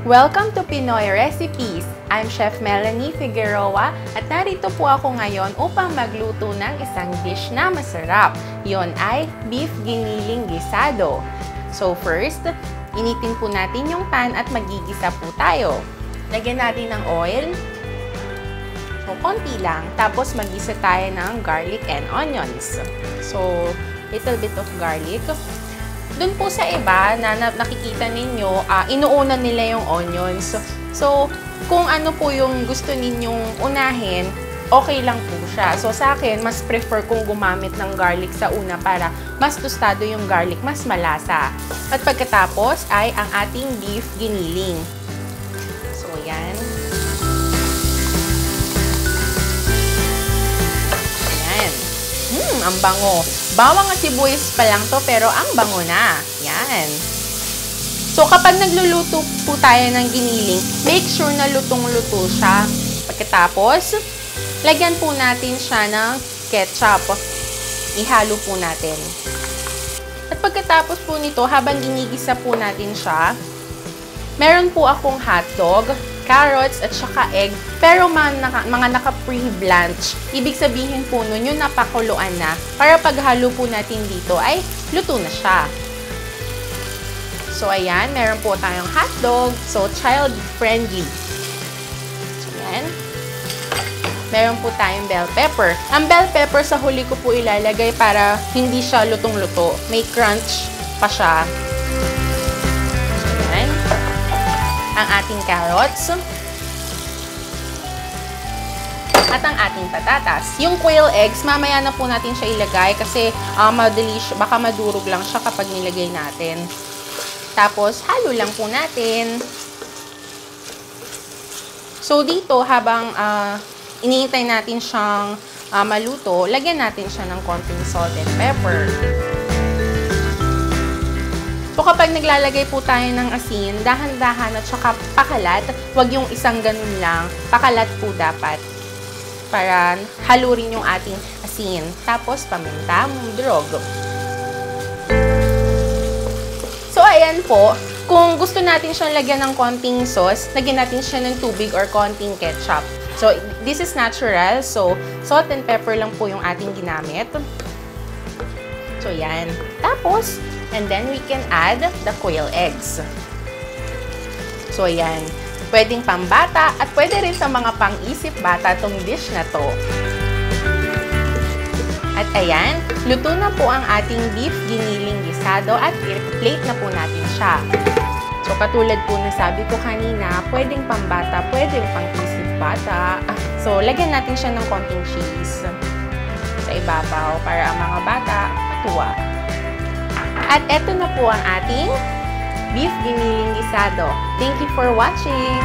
Welcome to Pinoy Recipes! I'm Chef Melanie Figueroa at narito po ako ngayon upang magluto ng isang dish na masarap. Yon ay beef giniling gisado. So first, initin po natin yung pan at magigisa po tayo. Lagyan natin ng oil. So konti lang. Tapos magisa tayo ng garlic and onions. So little bit of garlic. Doon po sa iba na nakikita ninyo, inuuna nila yung onions. So, kung ano po yung gusto ninyong unahin, okay lang po siya. So, sa akin, mas prefer kong gumamit ng garlic sa una para mas tostado yung garlic, mas malasa. At pagkatapos ay ang ating beef giniling. So, yan. Yan. Ang bango. Bawang at sibuyas pa lang to, pero ang bango na. Yan. So, kapag nagluluto po tayo ng giniling, make sure na lutong-luto siya. Pagkatapos, lagyan po natin siya ng ketchup. Ihalo po natin. At pagkatapos po nito, habang ginigisa po natin siya, meron po akong hotdog, carrots, at saka egg. Pero mga naka-pre-blanch. Ibig sabihin po nun, yung napakuluan na. Para paghalo po natin dito ay luto na siya. So, ayan. Meron po tayong hotdog. So, child-friendly. So, ayan. Meron po tayong bell pepper. Ang bell pepper sa huli ko po ilalagay para hindi siya lutong-luto. May crunch pa siya. Ang ating carrots, at ang ating patatas. Yung quail eggs, mamaya na po natin siya ilagay kasi baka madurog lang siya kapag nilagay natin. Tapos, halo lang po natin. So, dito, habang iniintay natin siyang maluto, lagyan natin siya ng konting salt and pepper. So, kapag naglalagay po tayo ng asin, dahan-dahan at saka pakalat, huwag yung isang ganun lang. Pakalat po dapat. Para halo rin yung ating asin. Tapos, paminta, mudrog. So, ayan po. Kung gusto natin siyang lagyan ng konting sauce, lagyan natin siya ng tubig or konting ketchup. So, this is natural. So, salt and pepper lang po yung ating ginamit. So, yan. Tapos, and then we can add the quail eggs. So, ayan. Pwedeng pambata at pwede rin sa mga pang-isip bata tong dish na to. At ayan, luto na po ang ating beef giniling gisado at i-plate na po natin siya. So, katulad po na sabi ko kanina, pwedeng pambata, pwedeng pang-isip bata. So, lagyan natin siya ng konting cheese sa ibabaw para ang mga bata matuwa. At eto na po ang ating beef giniling gisado. Thank you for watching!